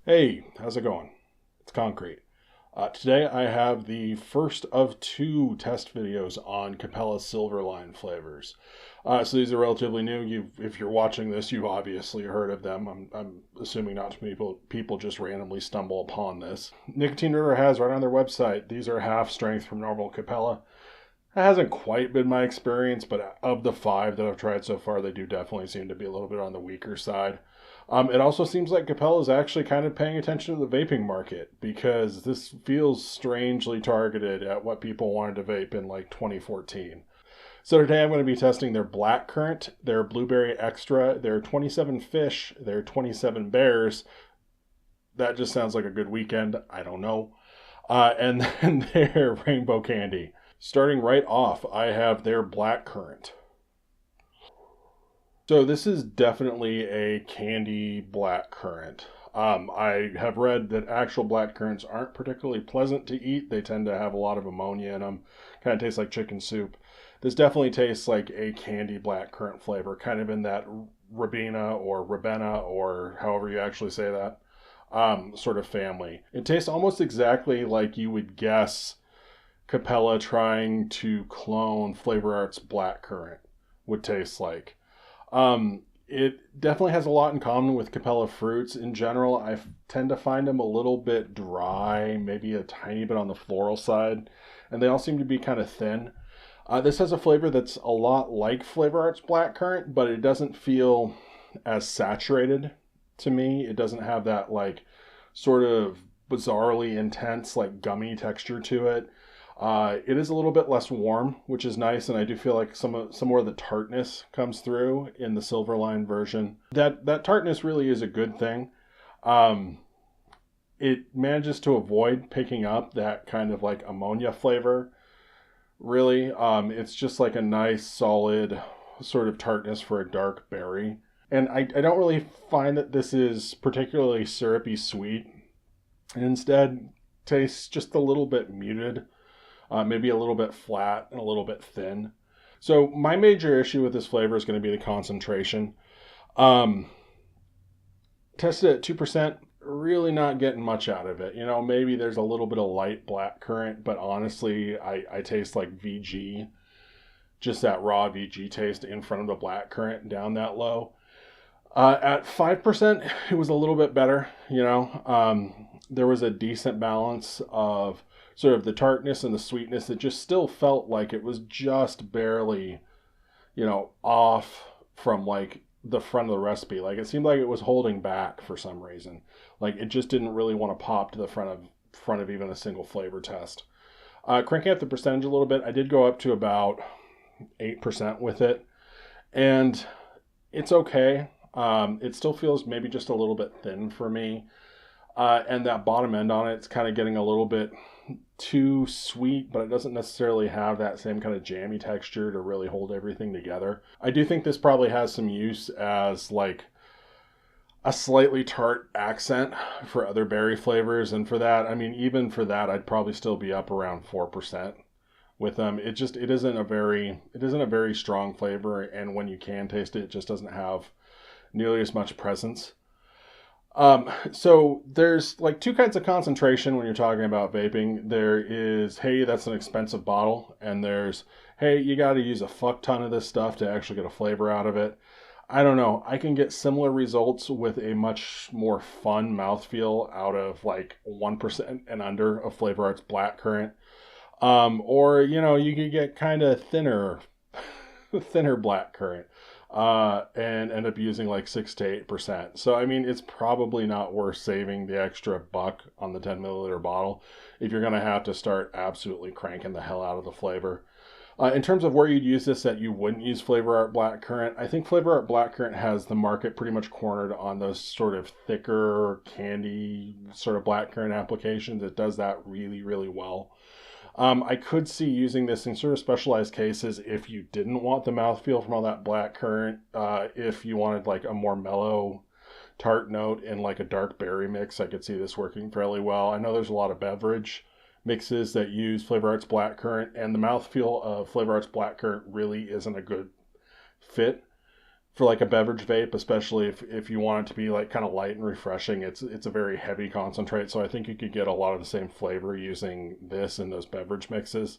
Hey, how's it going? It's Concrete. Today I have the first of two test videos on Capella SilverLine flavors. So these are relatively new. If you're watching this, you've obviously heard of them. I'm assuming not too many people just randomly stumble upon this. Nicotine River has right on their website, these are half strength from normal Capella. That hasn't quite been my experience, but of the five that I've tried so far, they do definitely seem to be a little bit on the weaker side. It also seems like Capella is actually kind of paying attention to the vaping market because this feels strangely targeted at what people wanted to vape in like 2014. So today I'm going to be testing their Blackcurrant, their Blueberry Extra, their 27 Fish, their 27 Bears. That just sounds like a good weekend. I don't know. And then their Rainbow Candy. Starting right off, I have their Blackcurrant. So this is definitely a candy blackcurrant. I have read that actual blackcurrants aren't particularly pleasant to eat. They tend to have a lot of ammonia in them. Kind of tastes like chicken soup. This definitely tastes like a candy blackcurrant flavor, kind of in that Rabina or Rabena or however you actually say that sort of family. It tastes almost exactly like you would guess Capella trying to clone Flavor Arts blackcurrant would taste like. It definitely has a lot in common with Capella fruits. In general, I tend to find them a little bit dry, maybe a tiny bit on the floral side, and they all seem to be kind of thin. This has a flavor that's a lot like Flavor Arts Blackcurrant, but it doesn't feel as saturated to me. It doesn't have that like sort of bizarrely intense like gummy texture to it. It is a little bit less warm, which is nice, and I do feel like some more of the tartness comes through in the Silverline version. That tartness really is a good thing. Um, it manages to avoid picking up that kind of like ammonia flavor. Really, it's just like a nice solid sort of tartness for a dark berry. And I don't really find that this is particularly syrupy sweet. It instead tastes just a little bit muted, maybe a little bit flat and a little bit thin. So my major issue with this flavor is going to be the concentration. Um, Tested at 2%, really not getting much out of it. You know, maybe there's a little bit of light black currant, but honestly, I taste like VG, just that raw VG taste in front of the black currant down that low. At 5%, it was a little bit better. There was a decent balance of sort of the tartness and the sweetness. It just still felt like it was just barely, off from like the front of the recipe. Like it seemed like it was holding back for some reason. Like it just didn't really want to pop to the front of even a single flavor test. Cranking up the percentage a little bit, I did go up to about 8% with it, and it's okay. It still feels maybe just a little bit thin for me. And that bottom end on it's kind of getting a little bit too sweet, but it doesn't necessarily have that same kind of jammy texture to really hold everything together. I do think this probably has some use as like a slightly tart accent for other berry flavors. And for that, I mean, even for that, I'd probably still be up around 4% with them. It isn't a very strong flavor. And when you can taste it, it just doesn't have nearly as much presence. So there's like two kinds of concentration when you're talking about vaping. There is, hey, that's an expensive bottle. And there's, hey, you got to use a fuck ton of this stuff to actually get a flavor out of it. I don't know. I can get similar results with a much more fun mouthfeel out of like 1% and under of Flavor Arts Blackcurrant. Or, you could get kind of thinner blackcurrant. And end up using like 6 to 8%. So, I mean, it's probably not worth saving the extra buck on the 10 milliliter bottle if you're going to have to start absolutely cranking the hell out of the flavor. In terms of where you'd use this that you wouldn't use Flavor Art Blackcurrant, I think Flavor Art Blackcurrant has the market pretty much cornered on those sort of thicker candy sort of blackcurrant applications. It does that really, really well. I could see using this in sort of specialized cases if you didn't want the mouthfeel from all that black currant. If you wanted like a more mellow tart note in like a dark berry mix, I could see this working fairly well. I know there's a lot of beverage mixes that use Flavor Arts Blackcurrant, and the mouthfeel of Flavor Arts Blackcurrant really isn't a good fit for like a beverage vape, especially if you want it to be like kind of light and refreshing. It's a very heavy concentrate, so I think you could get a lot of the same flavor using this in those beverage mixes.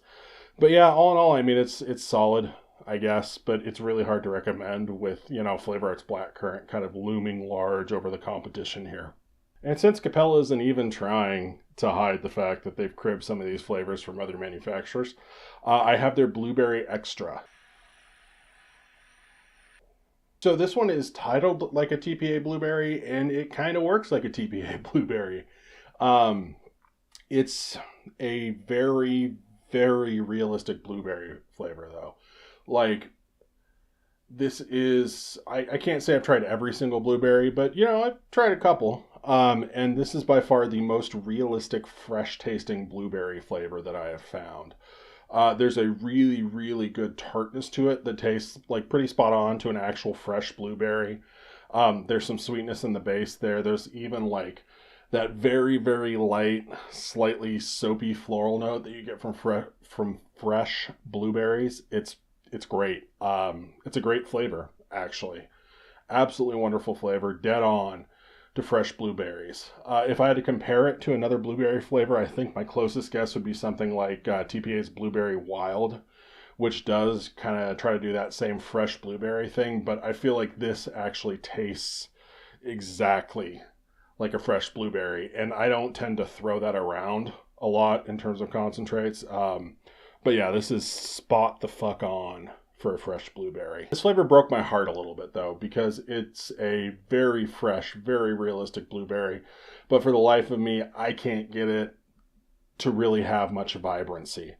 But yeah, all in all, I mean it's solid, I guess, but it's really hard to recommend with, Flavor Arts Blackcurrant kind of looming large over the competition here. And since Capella isn't even trying to hide the fact that they've cribbed some of these flavors from other manufacturers, I have their Blueberry Extra. So this one is titled like a TPA blueberry, and it kind of works like a TPA blueberry. Um, it's a very, very realistic blueberry flavor, though. Like, this is, I can't say I've tried every single blueberry, but, I've tried a couple. And this is by far the most realistic, fresh tasting blueberry flavor that I have found. There's a really, really good tartness to it that tastes like pretty spot on to an actual fresh blueberry. There's some sweetness in the base there. There's even like that very, very light, slightly soapy floral note that you get from fresh blueberries. It's great. It's a great flavor, actually. Absolutely wonderful flavor, dead on to fresh blueberries. If I had to compare it to another blueberry flavor, I think my closest guess would be something like TPA's Blueberry Wild, which does kind of try to do that same fresh blueberry thing, but I feel like this actually tastes exactly like a fresh blueberry, and I don't tend to throw that around a lot in terms of concentrates. But yeah, this is spot the fuck on for a fresh blueberry. This flavor broke my heart a little bit though, because it's a very fresh, very realistic blueberry, but for the life of me, I can't get it to really have much vibrancy.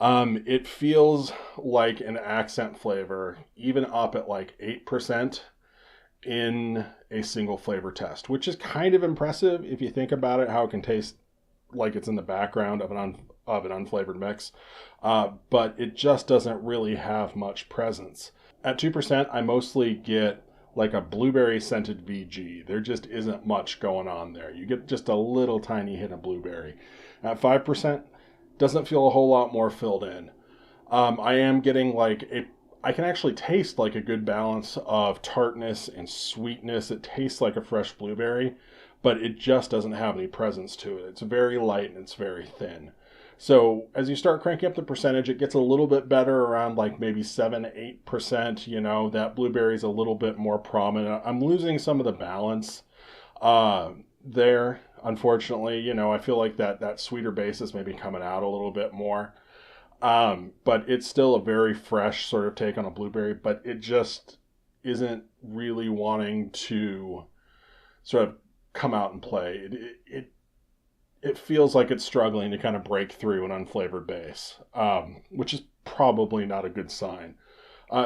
It feels like an accent flavor, even up at like 8% in a single flavor test, which is kind of impressive if you think about it, how it can taste like it's in the background of an unflavored mix, but it just doesn't really have much presence. At 2%, I mostly get like a blueberry scented VG. There just isn't much going on there. You get just a little tiny hit of blueberry. At 5%, doesn't feel a whole lot more filled in. I am getting I can actually taste like a good balance of tartness and sweetness. It tastes like a fresh blueberry, but it just doesn't have any presence to it. It's very light and it's very thin. So as you start cranking up the percentage, it gets a little bit better around like maybe 7-8%. That blueberry is a little bit more prominent. I'm losing some of the balance there, unfortunately. I feel like that sweeter base is maybe coming out a little bit more. But it's still a very fresh sort of take on a blueberry, but it just isn't really wanting to sort of come out and play. It feels like it's struggling to kind of break through an unflavored base, which is probably not a good sign.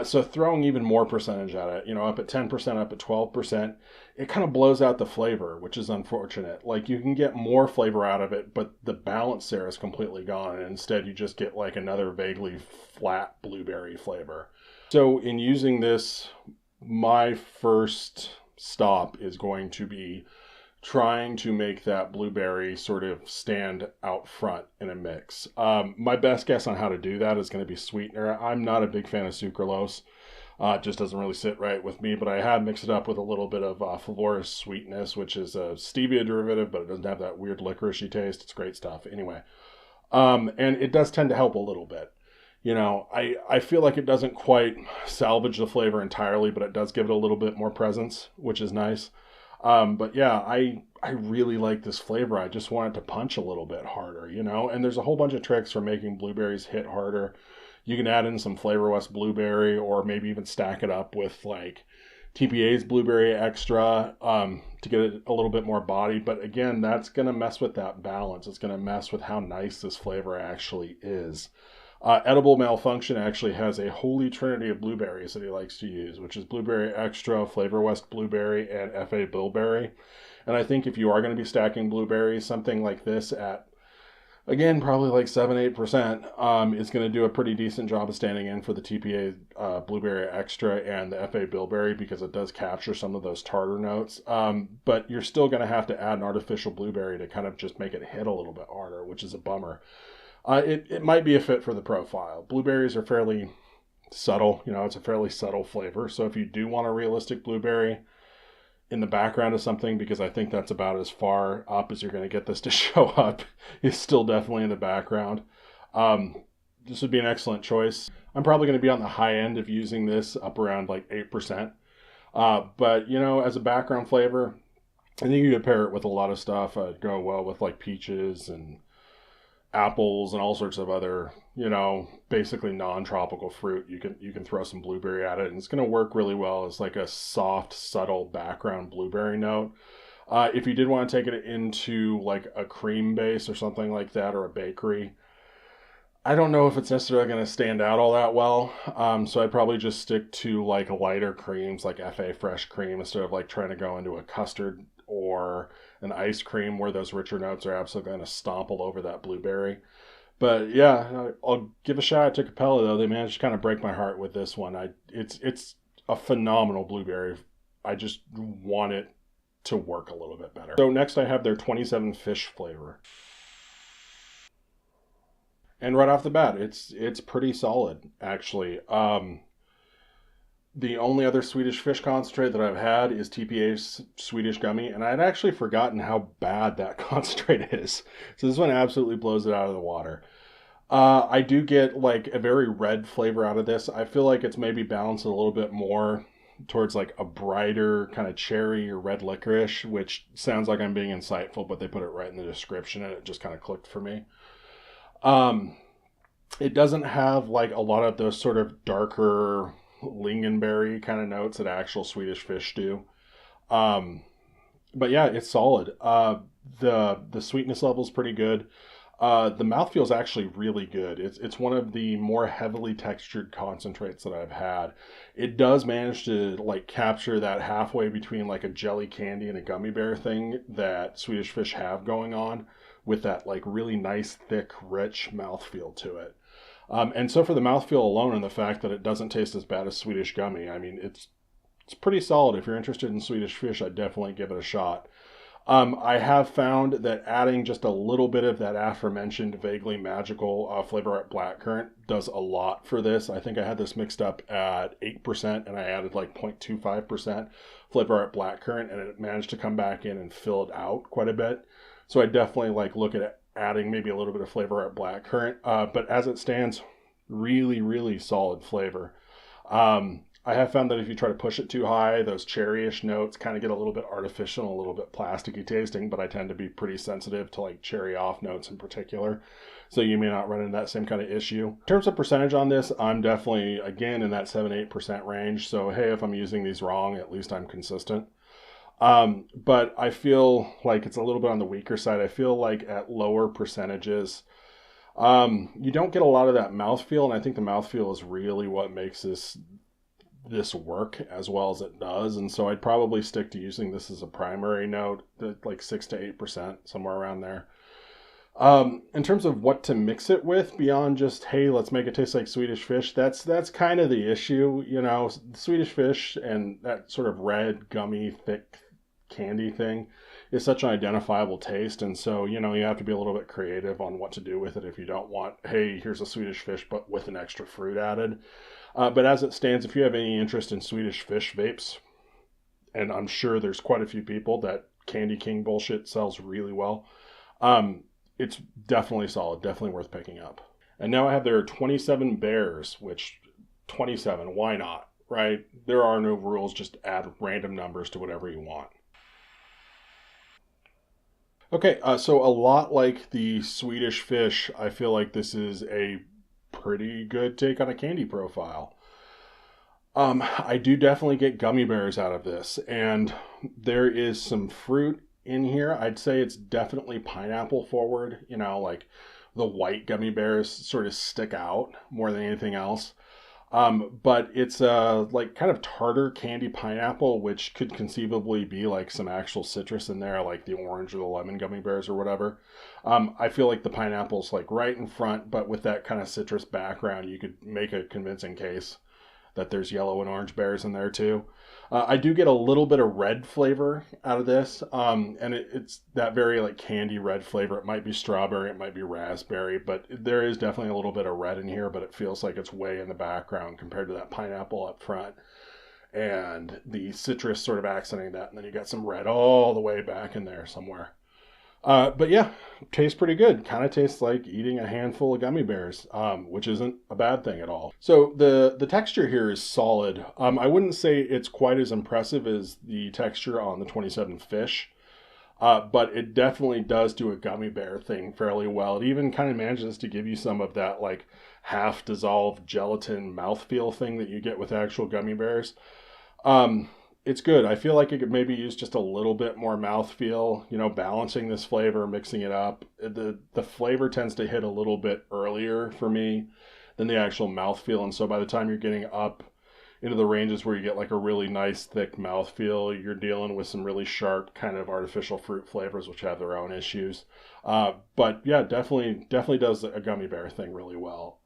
So throwing even more percentage at it, up at 10%, up at 12%, it kind of blows out the flavor, which is unfortunate. Like you can get more flavor out of it, but the balance there is completely gone. And instead you just get like another vaguely flat blueberry flavor. So in using this, my first stop is going to be trying to make that blueberry sort of stand out front in a mix. My best guess on how to do that is going to be sweetener. I'm not a big fan of sucralose. It just doesn't really sit right with me, but I have mixed it up with a little bit of Flavorous Sweetness, which is a stevia derivative, but it doesn't have that weird licoricey taste. It's great stuff. Anyway, and it does tend to help a little bit. I feel like it doesn't quite salvage the flavor entirely, but it does give it a little bit more presence, which is nice. But yeah, I really like this flavor. I just want it to punch a little bit harder, and there's a whole bunch of tricks for making blueberries hit harder. You can add in some Flavor West blueberry, or maybe even stack it up with like TPA's Blueberry Extra to get it a little bit more body. But again, that's going to mess with that balance. It's going to mess with how nice this flavor actually is. Edible Malfunction actually has a holy trinity of blueberries that he likes to use, which is Blueberry Extra, Flavor West Blueberry, and FA Bilberry. And I think if you are going to be stacking blueberries, something like this at, again, probably like 7-8%, is going to do a pretty decent job of standing in for the TPA Blueberry Extra and the FA Bilberry, because it does capture some of those tartar notes. But you're still going to have to add an artificial blueberry to kind of just make it hit a little bit harder, which is a bummer. It might be a fit for the profile. Blueberries are fairly subtle. You know, it's a fairly subtle flavor. So if you do want a realistic blueberry in the background of something, because I think that's about as far up as you're going to get this to show up, is still definitely in the background. This would be an excellent choice. I'm probably going to be on the high end of using this, up around like 8%. But, you know, as a background flavor, I think you could pair it with a lot of stuff. It'd go well with like peaches and apples and all sorts of other, you know, basically non-tropical fruit. You can throw some blueberry at it, and it's going to work really well as like a soft, subtle background blueberry note. If you did want to take it into like a cream base or something like that, or a bakery, I don't know if it's necessarily going to stand out all that well. So I'd probably just stick to like lighter creams, like FA fresh cream, instead of like trying to go into a custard or an ice cream where those richer notes are absolutely going to stomp all over that blueberry. But yeah, I'll give a shout out to Capella though. They managed to kind of break my heart with this one. It's a phenomenal blueberry. I just want it to work a little bit better. So next I have their 27 fish flavor. And right off the bat, it's pretty solid, actually. The only other Swedish fish concentrate that I've had is TPA's Swedish gummy, and I'd actually forgotten how bad that concentrate is. So this one absolutely blows it out of the water. I do get like a very red flavor out of this. I feel like it's maybe balanced a little bit more towards like a brighter kind of cherry or red licorice, which sounds like I'm being insightful, but they put it right in the description and it just kind of clicked for me. It doesn't have like a lot of those sort of darker lingonberry kind of notes that actual Swedish fish do. But yeah, it's solid. The sweetness level is pretty good. The mouthfeel is actually really good. It's one of the more heavily textured concentrates that I've had. It does manage to like capture that halfway between like a jelly candy and a gummy bear thing that Swedish fish have going on, with that like really nice, thick, rich mouthfeel to it. And so for the mouthfeel alone and the fact that it doesn't taste as bad as Swedish gummy, I mean, it's pretty solid. If you're interested in Swedish fish, I'd definitely give it a shot. I have found that adding just a little bit of that aforementioned vaguely magical flavor at blackcurrant does a lot for this. I think I had this mixed up at 8% and I added like 0.25% flavor at blackcurrant, and it managed to come back in and fill it out quite a bit. So I definitely like look at adding maybe a little bit of flavor at blackcurrant. But as it stands, really, really solid flavor. I have found that if you try to push it too high, those cherryish notes kind of get a little bit artificial, a little bit plasticky tasting, but I tend to be pretty sensitive to like cherry off notes in particular. So you may not run into that same kind of issue. In terms of percentage on this, I'm definitely, again, in that 7-8% range. So hey, if I'm using these wrong, at least I'm consistent. But I feel like it's a little bit on the weaker side. I feel like at lower percentages, you don't get a lot of that mouthfeel, and I think the mouthfeel is really what makes this work as well as it does. And so I'd probably stick to using this as a primary note, like 6 to 8%, somewhere around there. In terms of what to mix it with beyond just, hey, let's make it taste like Swedish fish, that's kind of the issue. You know, Swedish fish and that sort of red, gummy, thick candy thing is such an identifiable taste. And so, you know, you have to be a little bit creative on what to do with it if you don't want, hey, here's a Swedish fish, but with an extra fruit added. But as it stands, if you have any interest in Swedish fish vapes, and I'm sure there's quite a few people that Candy King bullshit sells really well, it's definitely solid, definitely worth picking up. And now I have their 27 bears, which 27, why not, right? There are no rules, just add random numbers to whatever you want. Okay, so a lot like the Swedish fish, I feel like this is a pretty good take on a candy profile. I do definitely get gummy bears out of this, and there is some fruit in here. I'd say it's definitely pineapple forward. You know, like the white gummy bears sort of stick out more than anything else. But it's like kind of tartar candy pineapple, which could conceivably be like some actual citrus in there, like the orange or the lemon gummy bears or whatever. I feel like the pineapple's like right in front, but with that kind of citrus background, you could make a convincing case that there's yellow and orange berries in there too. I do get a little bit of red flavor out of this, and it's that very like candy red flavor. It might be strawberry, it might be raspberry, but there is definitely a little bit of red in here, but it feels like it's way in the background compared to that pineapple up front and the citrus sort of accenting that, and then you got some red all the way back in there somewhere. But yeah, tastes pretty good. Kind of tastes like eating a handful of gummy bears, which isn't a bad thing at all. So the texture here is solid. I wouldn't say it's quite as impressive as the texture on the 27 fish, but it definitely does do a gummy bear thing fairly well. It even kind of manages to give you some of that like half dissolved gelatin mouthfeel thing that you get with actual gummy bears. It's good. I feel like it could maybe use just a little bit more mouthfeel, you know, balancing this flavor, mixing it up. The flavor tends to hit a little bit earlier for me than the actual mouthfeel. And so by the time you're getting up into the ranges where you get like a really nice thick mouthfeel, you're dealing with some really sharp kind of artificial fruit flavors, which have their own issues. But yeah, definitely does a gummy bear thing really well.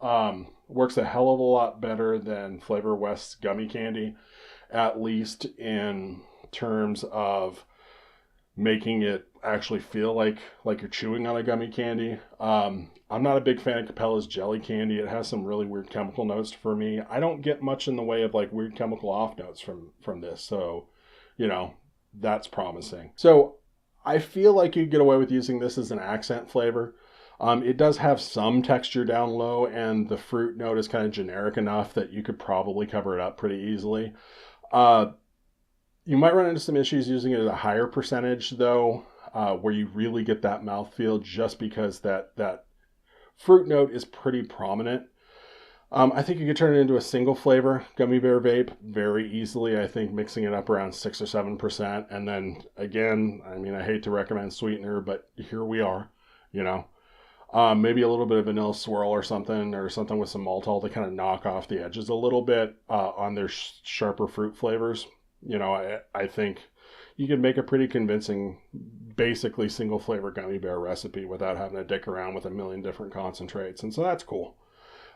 Works a hell of a lot better than Flavor West's gummy candy, at least in terms of making it actually feel like you're chewing on a gummy candy. I'm not a big fan of Capella's jelly candy. It has some really weird chemical notes for me. I don't get much in the way of like weird chemical off notes from this, so you know, that's promising. So I feel like you get away with using this as an accent flavor. It does have some texture down low, and the fruit note is kind of generic enough that you could probably cover it up pretty easily. You might run into some issues using it at a higher percentage, though, where you really get that mouthfeel just because that fruit note is pretty prominent. I think you could turn it into a single flavor gummy bear vape very easily. I think mixing it up around 6 or 7%. And then again, I mean, I hate to recommend sweetener, but here we are, you know. Maybe a little bit of vanilla swirl or something with some maltol to kind of knock off the edges a little bit on their sharper fruit flavors. You know, I think you can make a pretty convincing, basically single flavor gummy bear recipe without having to dick around with a million different concentrates. And so that's cool.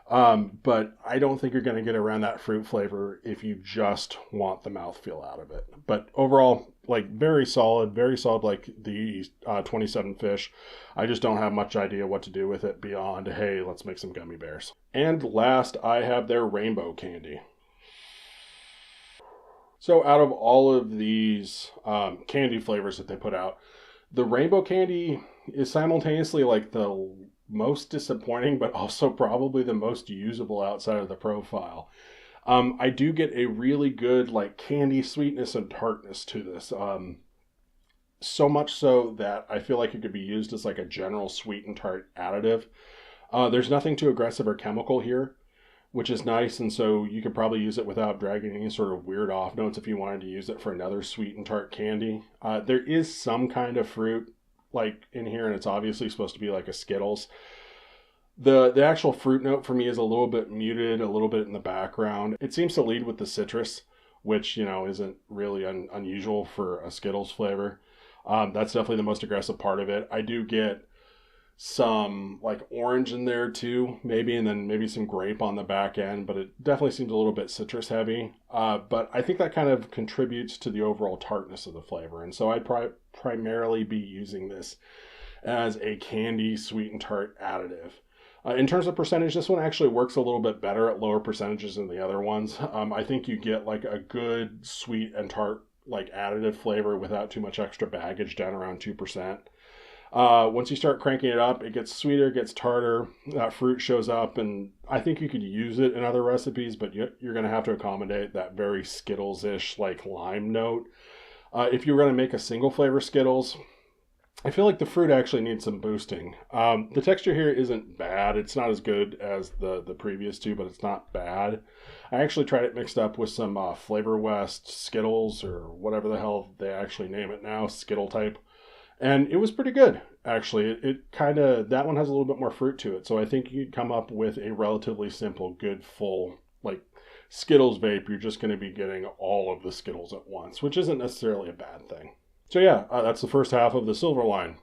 But I don't think you're going to get around that fruit flavor if you just want the mouthfeel out of it. But overall, like very solid like the 27 fish. I just don't have much idea what to do with it beyond, hey, let's make some gummy bears. And last, I have their Rainbow Candy. So out of all of these candy flavors that they put out, the Rainbow Candy is simultaneously like the most disappointing, but also probably the most usable outside of the profile. I do get a really good like candy sweetness and tartness to this. So much so that I feel like it could be used as like a general sweet and tart additive. There's nothing too aggressive or chemical here, which is nice, and so you could probably use it without dragging any sort of weird off notes if you wanted to use it for another sweet and tart candy. There is some kind of fruit like in here, and it's obviously supposed to be like a Skittles. The actual fruit note for me is a little bit muted, a little bit in the background. It seems to lead with the citrus, which, you know, isn't really unusual for a Skittles flavor. That's definitely the most aggressive part of it. I do get some like orange in there too, maybe, and then maybe some grape on the back end, but it definitely seems a little bit citrus heavy. But I think that kind of contributes to the overall tartness of the flavor. And so I'd primarily be using this as a candy sweet and tart additive. In terms of percentage, this one actually works a little bit better at lower percentages than the other ones. I think you get like a good sweet and tart like additive flavor without too much extra baggage, down around 2%. Once you start cranking it up, it gets sweeter, gets tartar, that fruit shows up, and I think you could use it in other recipes, but you're going to have to accommodate that very Skittles-ish like lime note. If you're going to make a single flavor Skittles, I feel like the fruit actually needs some boosting. The texture here isn't bad. It's not as good as the previous two, but it's not bad. I actually tried it mixed up with some Flavor West Skittles, or whatever the hell they actually name it now, Skittle type. And it was pretty good, actually. It kind of, that one has a little bit more fruit to it. So I think you'd come up with a relatively simple, good, full, like Skittles vape. You're just going to be getting all of the Skittles at once, which isn't necessarily a bad thing. So yeah, that's the first half of the SilverLine.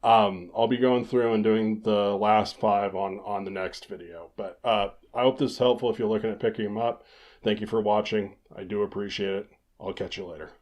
I'll be going through and doing the last 5 on the next video. But I hope this is helpful if you're looking at picking them up. Thank you for watching. I do appreciate it. I'll catch you later.